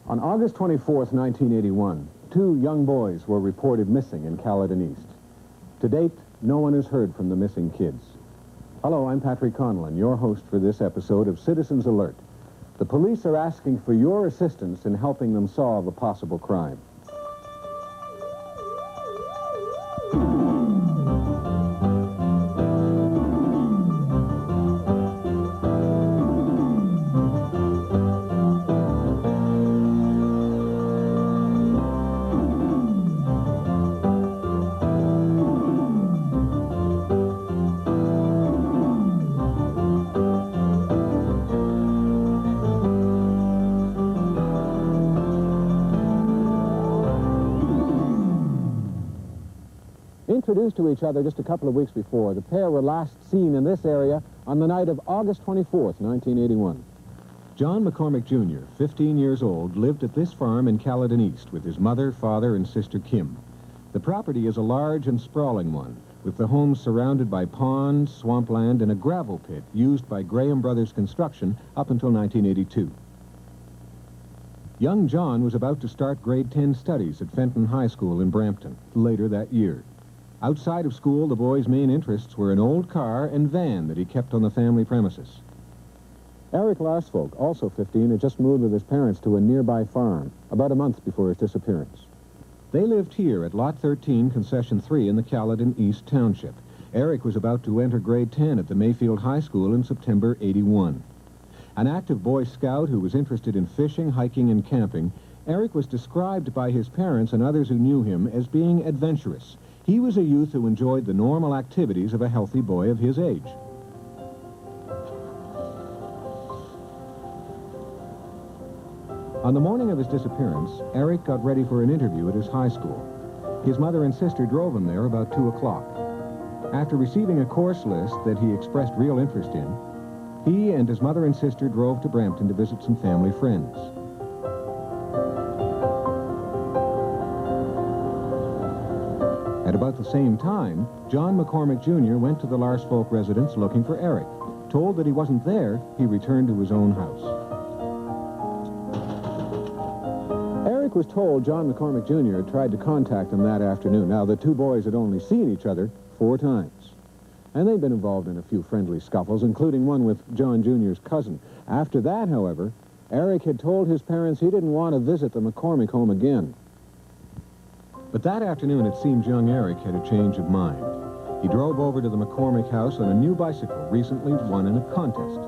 On August 24th, 1981, two young boys were reported missing in Caledon East. To date, no one has heard from the missing kids. Hello, I'm Patrick Conlon, your host for this episode of Citizens Alert. The police are asking for your assistance in helping them solve a possible crime. Introduced to each other just a couple of weeks before, the pair were last seen in this area on the night of August 24th, 1981. John McCormick, Jr., 15 years old, lived at this farm in Caledon East with his mother, father, and sister Kim. The property is a large and sprawling one, with the home surrounded by ponds, swampland, and a gravel pit used by Graham Brothers Construction up until 1982. Young John was about to start grade 10 studies at Fenton High School in Brampton later that year. Outside of school, the boy's main interests were an old car and van that he kept on the family premises. Eric Larsfolk, also 15, had just moved with his parents to a nearby farm about a month before his disappearance. They lived here at Lot 13, Concession 3 in the Caledon East Township. Eric was about to enter grade 10 at the Mayfield High School in September '81. An active Boy Scout who was interested in fishing, hiking, and camping, Eric was described by his parents and others who knew him as being adventurous. He was a youth who enjoyed the normal activities of a healthy boy of his age. On the morning of his disappearance, Eric got ready for an interview at his high school. His mother and sister drove him there about 2 o'clock. After receiving a course list that he expressed real interest in, he and his mother and sister drove to Brampton to visit some family friends. At about the same time, John McCormick, Jr. went to the Larsfolk residence looking for Eric. Told that he wasn't there, he returned to his own house. Eric was told John McCormick, Jr. had tried to contact him that afternoon. Now, the two boys had only seen each other 4 times. And they'd been involved in a few friendly scuffles, including one with John Jr.'s cousin. After that, however, Eric had told his parents he didn't want to visit the McCormick home again. But that afternoon, it seems young Eric had a change of mind. He drove over to the McCormick house on a new bicycle recently won in a contest.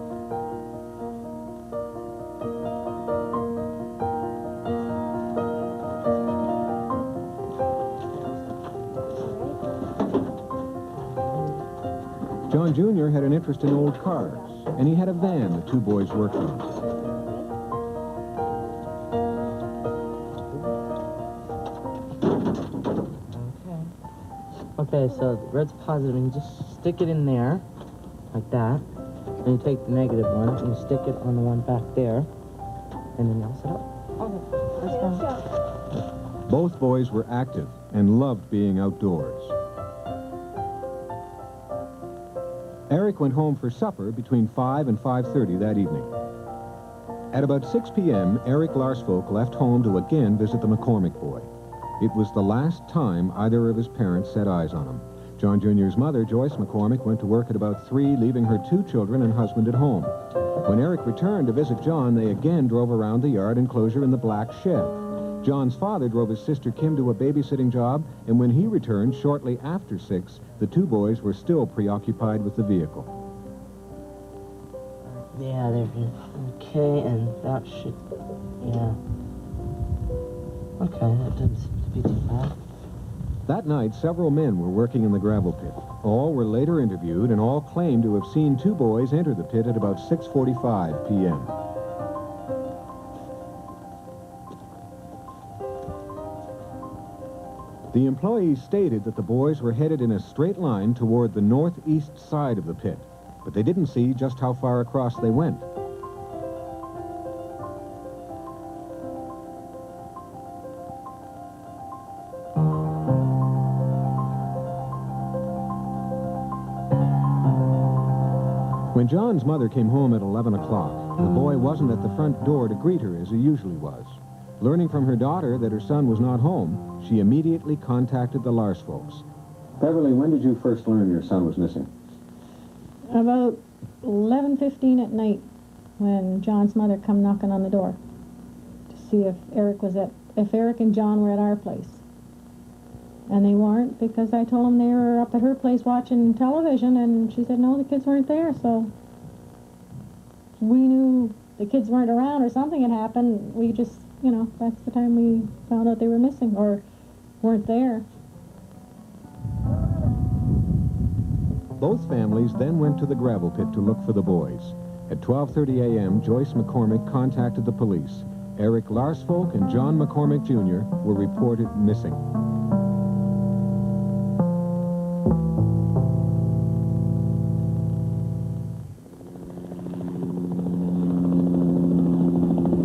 John Jr. had an interest in old cars, and he had a van the two boys worked on. Okay, so the red's positive, and you just stick it in there, like that. Then you take the negative one, and you stick it on the one back there, and then you all set up. Okay, that's fine. Both boys were active and loved being outdoors. Eric went home for supper between 5 and 5:30 that evening. At about 6 p.m., Eric Larsfolk left home to again visit the McCormick boy. It was the last time either of his parents set eyes on him. John Jr.'s mother, Joyce McCormick, went to work at about 3, leaving her 2 children and husband at home. When Eric returned to visit John, they again drove around the yard enclosure in the black shed. John's father drove his sister Kim to a babysitting job, and when he returned shortly after 6, the 2 boys were still preoccupied with the vehicle. Yeah, there it is. Okay, and that should... yeah. Okay, that doesn't seem to be too bad. That night, several men were working in the gravel pit. All were later interviewed, and all claimed to have seen 2 boys enter the pit at about 6:45 p.m. The employees stated that the boys were headed in a straight line toward the northeast side of the pit, but they didn't see just how far across they went. When John's mother came home at 11 o'clock, the boy wasn't at the front door to greet her as he usually was. Learning from her daughter that her son was not home, she immediately contacted the Lars folks. Beverly, when did you first learn your son was missing? About 11:15 at night, when John's mother come knocking on the door to see if Eric and John were at our place. And they weren't, because I told them they were up at her place watching television, and she said no, the kids weren't there. So we knew the kids weren't around or something had happened. We just, that's the time we found out they were missing or weren't there. Both families then went to the gravel pit to look for the boys. At 12:30 a.m., Joyce McCormick contacted the police. Eric Larsfolk and John McCormick Jr. were reported missing.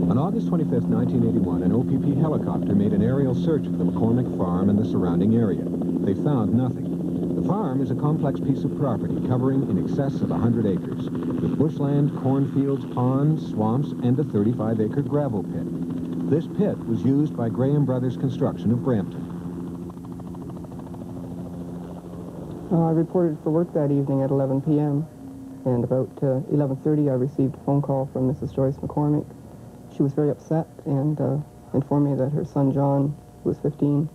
On August 25, 1981, an OPP helicopter made an aerial search of the McCormick farm and the surrounding area. They found nothing. The farm is a complex piece of property covering in excess of 100 acres, with bushland, cornfields, ponds, swamps, and a 35-acre gravel pit. This pit was used by Graham Brothers Construction of Brampton. I reported for work that evening at 11 p.m. and about 11:30 I received a phone call from Mrs. Joyce McCormick. She was very upset and informed me that her son John, who was 15,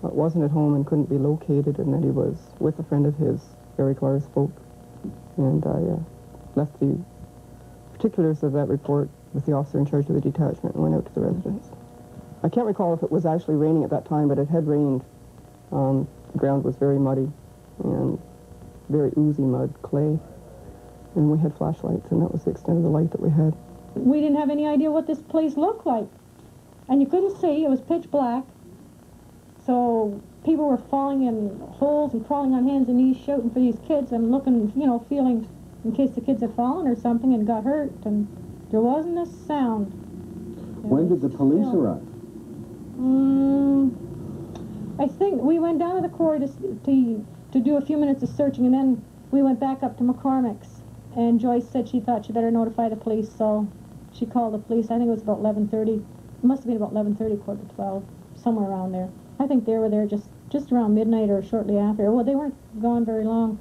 wasn't at home and couldn't be located, and that he was with a friend of his, Eric Larsfolk. And I left the particulars of that report with the officer in charge of the detachment and went out to the residence. I can't recall if it was actually raining at that time, but it had rained. The ground was very muddy and very oozy mud, clay. And we had flashlights, and that was the extent of the light that we had. We didn't have any idea what this place looked like. And you couldn't see, it was pitch black. So people were falling in holes and crawling on hands and knees shouting for these kids and looking, feeling in case the kids had fallen or something and got hurt. And there wasn't a sound. When did the police arrive? I think we went down to the quarry to do a few minutes of searching, and then we went back up to McCormick's. And Joyce said she thought she better notify the police, so she called the police. I think it was about 11:30. It must have been about 11:30, 11:45, somewhere around there. I think they were there just around midnight or shortly after. Well, they weren't gone very long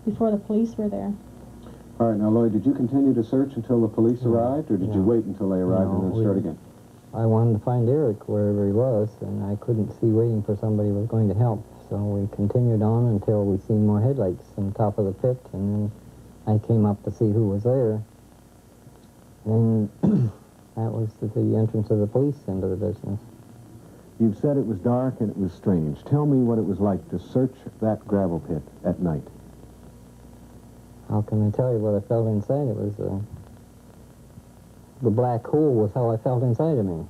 before the police were there. All right, now, Lloyd, did you continue to search until the police arrived, or did you wait until they arrived and then start again? I wanted to find Eric wherever he was, and I couldn't see waiting for somebody who was going to help. So we continued on until we seen more headlights on the top of the pit, and then I came up to see who was there. And that was the entrance of the police into the business. You've said it was dark and it was strange. Tell me what it was like to search that gravel pit at night. How can I tell you what I felt inside? It was the black hole was how I felt inside of me.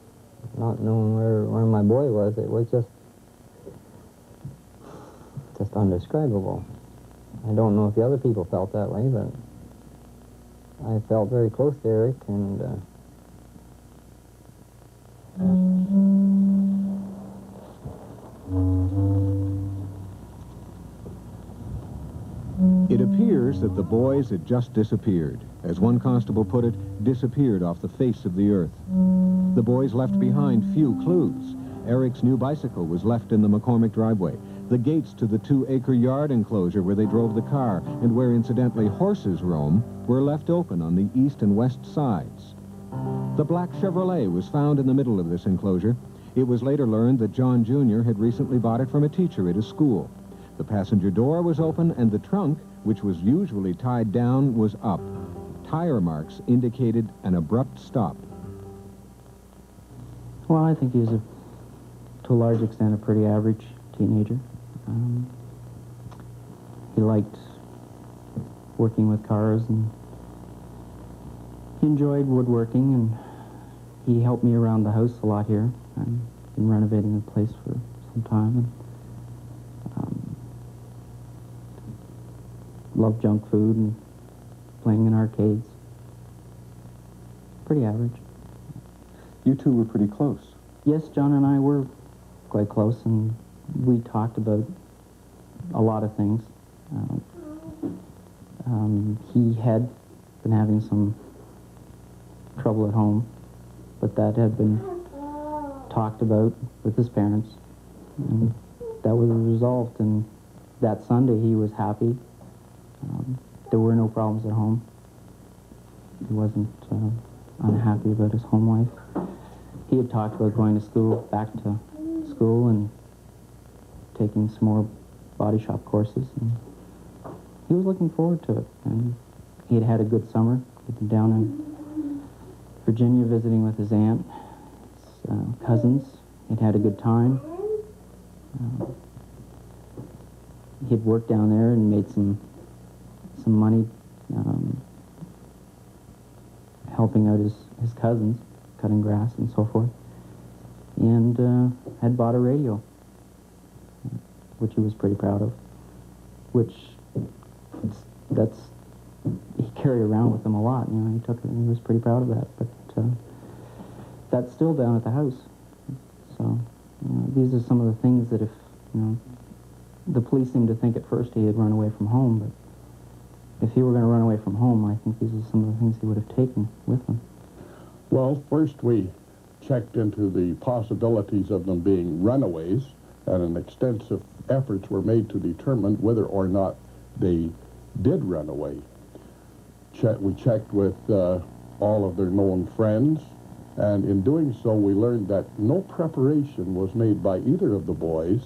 Not knowing where my boy was, it was just undescribable. I don't know if the other people felt that way, but I felt very close to Eric, and It appears that the boys had just disappeared. As one constable put it, disappeared off the face of the earth. The boys left behind few clues. Eric's new bicycle was left in the McCormick driveway. The gates to the 2-acre yard enclosure where they drove the car, and where incidentally horses roam, were left open on the east and west sides. The black Chevrolet was found in the middle of this enclosure. It was later learned that John Jr. had recently bought it from a teacher at his school. The passenger door was open, and the trunk, which was usually tied down, was up. Tire marks indicated an abrupt stop. Well, I think he was, to a large extent, a pretty average teenager. He liked working with cars, and he enjoyed woodworking, and he helped me around the house a lot here. I've been renovating the place for some time, and loved junk food and playing in arcades. Pretty average. You two were pretty close. Yes, John and I were quite close, and we talked about a lot of things. He had been having some trouble at home, but that had been talked about with his parents, and that was resolved. And that Sunday, he was happy. There were no problems at home. He wasn't unhappy about his home life. He had talked about going to school, back to school, and taking some more body shop courses. And he was looking forward to it. And he had had a good summer. He'd been down in Virginia visiting with his aunt, his cousins. He'd had a good time. He'd worked down there and made some money helping out his cousins, cutting grass and so forth, and had bought a radio, which he was pretty proud of, he carried around with him a lot. He took it and he was pretty proud of that, but that's still down at the house. So these are some of the things that if the police seemed to think at first he had run away from home, but if he were going to run away from home, I think these are some of the things he would have taken with him. Well, first we checked into the possibilities of them being runaways, and an extensive efforts were made to determine whether or not they did run away. We checked with all of their known friends, and in doing so we learned that no preparation was made by either of the boys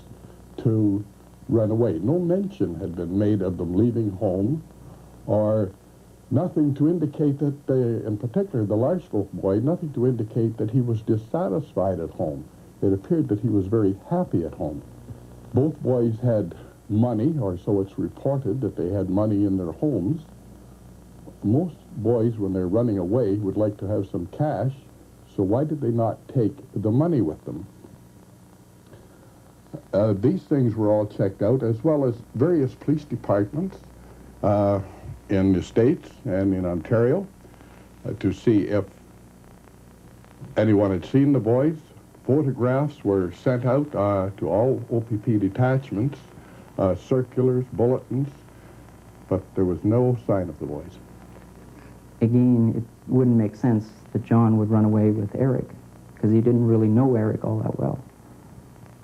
to run away. No mention had been made of them leaving home, or nothing to indicate that in particular the Lars boy, nothing to indicate that he was dissatisfied at home. It appeared that he was very happy at home. Both boys had money, or so it's reported, that they had money in their homes. Most boys, when they're running away, would like to have some cash, so why did they not take the money with them? These things were all checked out, as well as various police departments in the States and in Ontario to see if anyone had seen the boys. Photographs were sent out to all OPP detachments, circulars, bulletins, but there was no sign of the boys. Again, it wouldn't make sense that John would run away with Eric, because he didn't really know Eric all that well.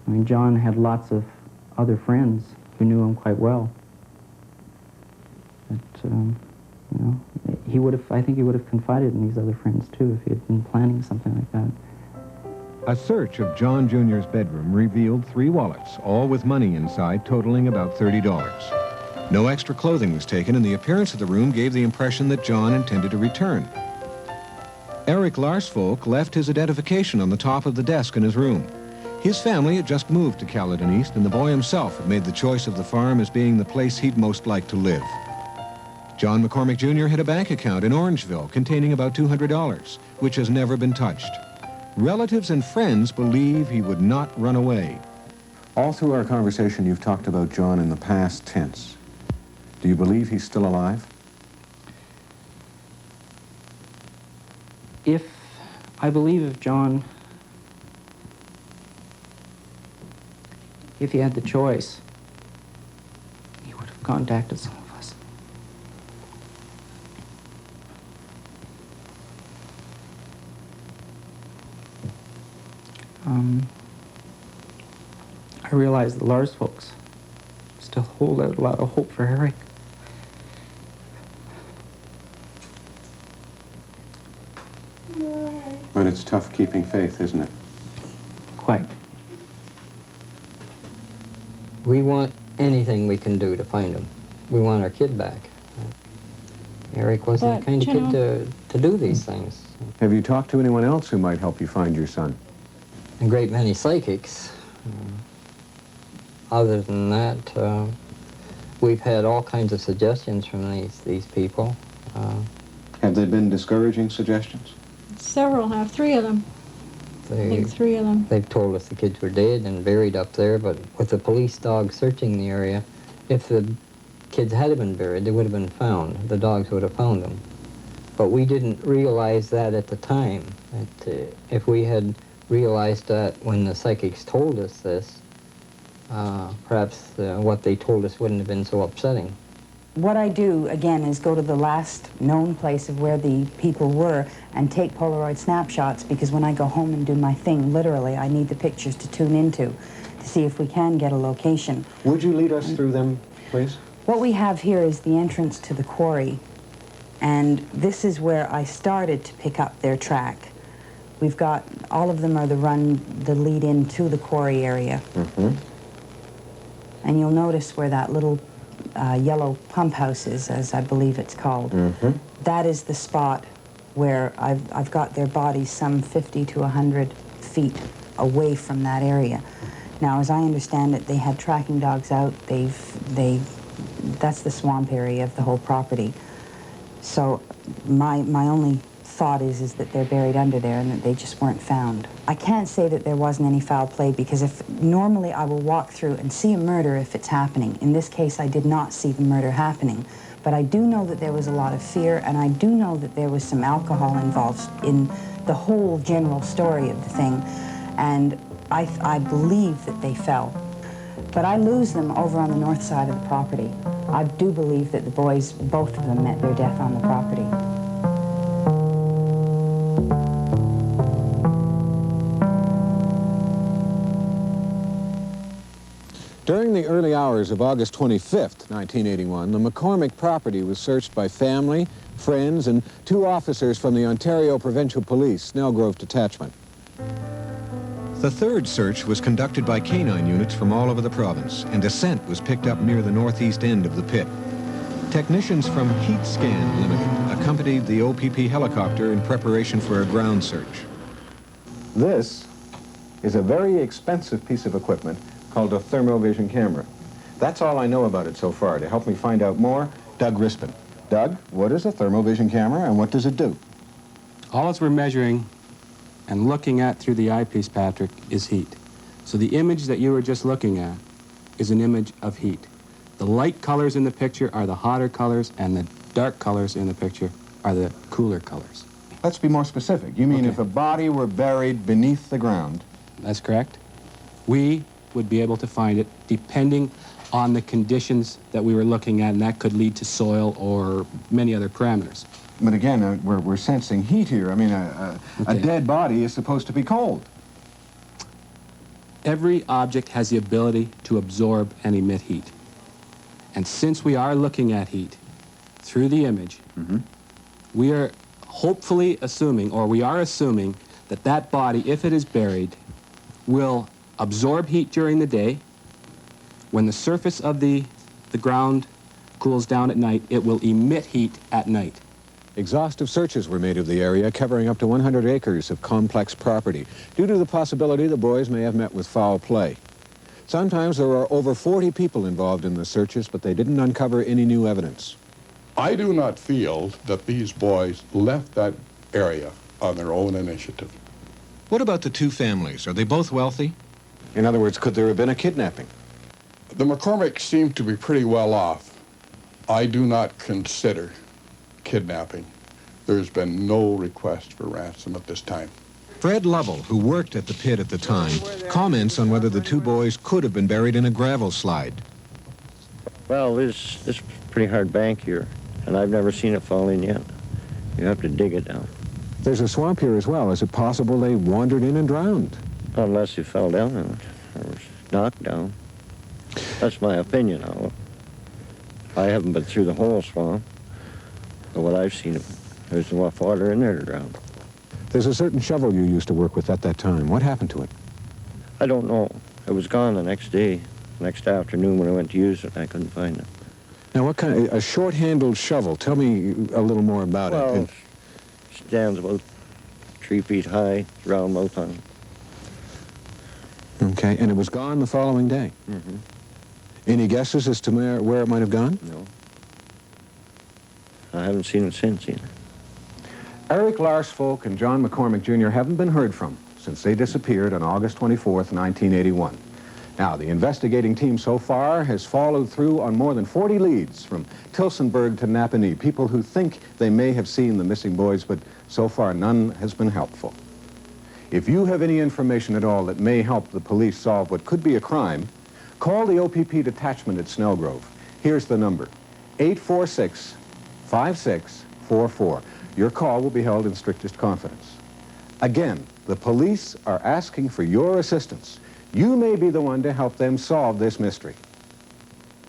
I mean, John had lots of other friends who knew him quite well. But, he would have, I think he would have confided in these other friends, too, if he had been planning something like that. A search of John Jr.'s bedroom revealed 3 wallets, all with money inside, totaling about $30. No extra clothing was taken, and the appearance of the room gave the impression that John intended to return. Eric Larsfolk left his identification on the top of the desk in his room. His family had just moved to Caledon East, and the boy himself had made the choice of the farm as being the place he'd most like to live. John McCormick Jr. had a bank account in Orangeville containing about $200, which has never been touched. Relatives and friends believe he would not run away. All through our conversation, you've talked about John in the past tense. Do you believe he's still alive? I believe if John, if he had the choice, he would have contacted some of us. I realize the Lars folks still hold out a lot of hope for Eric. But it's tough keeping faith, isn't it? Quite. We want anything we can do to find him. We want our kid back. Eric wasn't the kind of kid to do these things. Have you talked to anyone else who might help you find your son? A great many psychics. Other than that, we've had all kinds of suggestions from these people. Have they been discouraging suggestions? Several have, 3 of them. I think 3 of them. They've told us the kids were dead and buried up there, but with the police dogs searching the area, if the kids had been buried, they would have been found. The dogs would have found them. But we didn't realize that at the time. That, if we had realized that when the psychics told us this, perhaps what they told us wouldn't have been so upsetting. what I do, again, is go to the last known place of where the people were and take Polaroid snapshots, because when I go home and do my thing, literally, I need the pictures to tune into to see if we can get a location. Would you lead us through them, please? What we have here is the entrance to the quarry, and this is where I started to pick up their track. We've got, all of them are the lead in to the quarry area. Mm-hmm. And you'll notice where that little yellow pump house is, as I believe it's called. Mm-hmm. That is the spot where I've got their bodies some 50 to 100 feet away from that area. Now, as I understand it, they had tracking dogs out. That's the swamp area of the whole property. So my only thought is that they're buried under there and that they just weren't found. I can't say that there wasn't any foul play, because if normally I will walk through and see a murder if it's happening. In this case, I did not see the murder happening, but I do know that there was a lot of fear, and I do know that there was some alcohol involved in the whole general story of the thing, and I believe that they fell. But I lose them over on the north side of the property. I do believe that the boys, both of them, met their death on the property. During the early hours of August 25th, 1981, the McCormick property was searched by family, friends, and 2 officers from the Ontario Provincial Police, Snellgrove Detachment. The third search was conducted by canine units from all over the province, and a scent was picked up near the northeast end of the pit. Technicians from Heat Scan Limited accompanied the OPP helicopter in preparation for a ground search. This is a very expensive piece of equipment called a thermovision camera. That's all I know about it so far. To help me find out more, Doug Rispin. Doug, what is a thermovision camera and what does it do? All as we're measuring and looking at through the eyepiece, Patrick, is heat. So the image that you were just looking at is an image of heat. The light colors in the picture are the hotter colors, and the dark colors in the picture are the cooler colors. Let's be more specific. You mean if a body were buried beneath the ground? That's correct. We would be able to find it depending on the conditions that we were looking at, and that could lead to soil or many other parameters. But again, we're sensing heat here. I mean, a dead body is supposed to be cold. Every object has the ability to absorb and emit heat. And since we are looking at heat through the image, we are hopefully assuming, or we are assuming, that that body, if it is buried, will absorb heat during the day. When the surface of the ground cools down at night, it will emit heat at night. Exhaustive searches were made of the area, covering up to 100 acres of complex property, due to the possibility the boys may have met with foul play. Sometimes there were over 40 people involved in the searches, but they didn't uncover any new evidence. I do not feel that these boys left that area on their own initiative. What about the 2 families? Are they both wealthy? In other words, could there have been a kidnapping? The McCormicks seem to be pretty well off. I do not consider kidnapping. There's been no request for ransom at this time. Fred Lovell, who worked at the pit at the time, comments on whether the 2 boys could have been buried in a gravel slide. Well, this pretty hard bank here, and I've never seen it fall in yet. You have to dig it down. There's a swamp here as well. Is it possible they wandered in and drowned? Unless you fell down in it, or was knocked down. That's my opinion of it. I haven't been through the whole swamp, but what I've seen, there's enough water in there to drown. There's a certain shovel you used to work with at that time. What happened to it? I don't know. It was gone the next day, next afternoon when I went to use it, I couldn't find it. Now, what kind of, a short-handled shovel? Tell me a little more about Well, it. it stands about 3 feet high, round mouth on it. Okay, and it was gone the following day? Mm-hmm. Any guesses as to where it might have gone? No. I haven't seen it since either. Eric Larsfolk and John McCormick Jr. haven't been heard from since they disappeared on August 24th, 1981. Now, the investigating team so far has followed through on more than 40 leads from Tilsonburg to Napanee, people who think they may have seen the missing boys, but so far none has been helpful. If you have any information at all that may help the police solve what could be a crime, call the OPP detachment at Snellgrove. Here's the number, 846-5644. Your call will be held in strictest confidence. Again, the police are asking for your assistance. You may be the one to help them solve this mystery.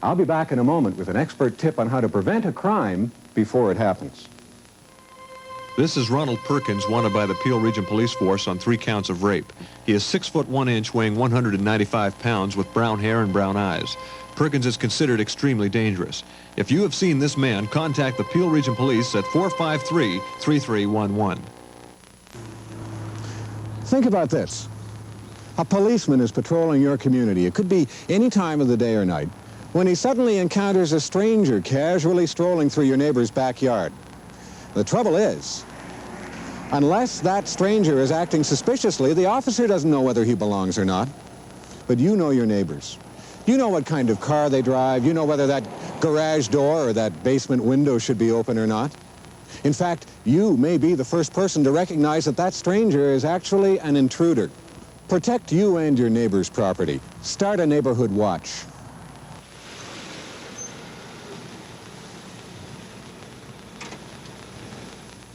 I'll be back in a moment with an expert tip on how to prevent a crime before it happens. This is Ronald Perkins, wanted by the Peel Region Police Force on 3 counts of rape. He is 6 foot 1 inch, weighing 195 pounds, with brown hair and brown eyes. Perkins is considered extremely dangerous. If you have seen this man, contact the Peel Region Police at 453-3311. Think about this. A policeman is patrolling your community. It could be any time of the day or night, when he suddenly encounters a stranger casually strolling through your neighbor's backyard. The trouble is, unless that stranger is acting suspiciously, the officer doesn't know whether he belongs or not. But you know your neighbors. You know what kind of car they drive. You know whether that garage door or that basement window should be open or not. In fact, you may be the first person to recognize that that stranger is actually an intruder. Protect you and your neighbor's property. Start a neighborhood watch.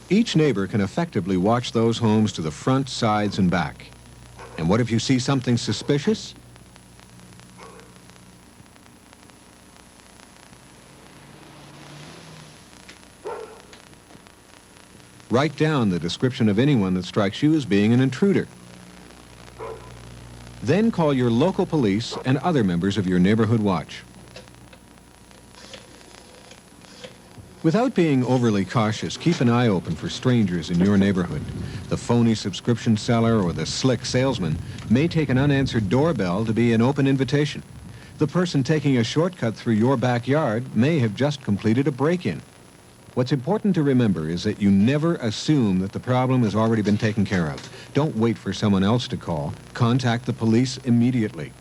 Each neighbor can effectively watch those homes to the front, sides, and back. And what if you see something suspicious? Write down the description of anyone that strikes you as being an intruder. Then call your local police and other members of your neighborhood watch. Without being overly cautious, keep an eye open for strangers in your neighborhood. The phony subscription seller or the slick salesman may take an unanswered doorbell to be an open invitation. The person taking a shortcut through your backyard may have just completed a break-in. What's important to remember is that you never assume that the problem has already been taken care of. Don't wait for someone else to call. Contact the police immediately.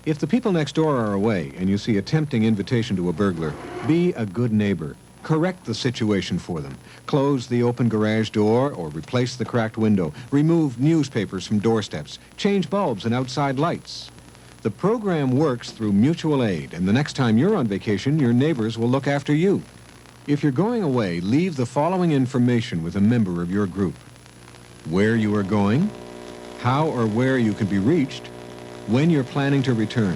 If the people next door are away and you see a tempting invitation to a burglar, be a good neighbor. Correct the situation for them. Close the open garage door or replace the cracked window. Remove newspapers from doorsteps. Change bulbs and outside lights. The program works through mutual aid, and the next time you're on vacation, your neighbors will look after you. If you're going away, leave the following information with a member of your group: where you are going, how or where you can be reached, when you're planning to return.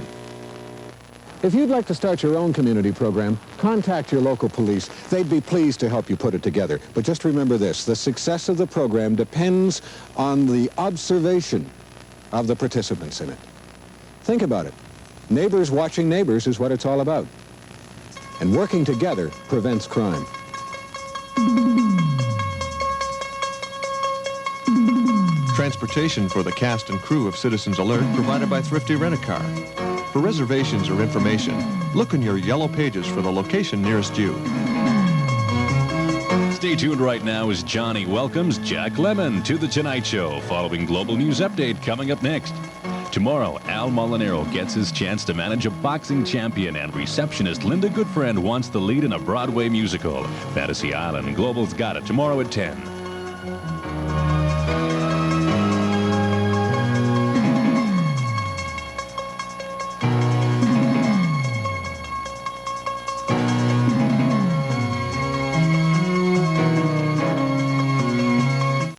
If you'd like to start your own community program, contact your local police. They'd be pleased to help you put it together. But just remember this: the success of the program depends on the observation of the participants in it. Think about it. Neighbors watching neighbors is what it's all about. And working together prevents crime. Transportation for the cast and crew of Citizens Alert provided by Thrifty Rent-A-Car. For reservations or information, look in your yellow pages for the location nearest you. Stay tuned right now as Johnny welcomes Jack Lemmon to The Tonight Show, following Global News Update coming up next. Tomorrow, Al Molinaro gets his chance to manage a boxing champion, and receptionist Linda Goodfriend wants the lead in a Broadway musical. Fantasy Island, Global's got it tomorrow at 10.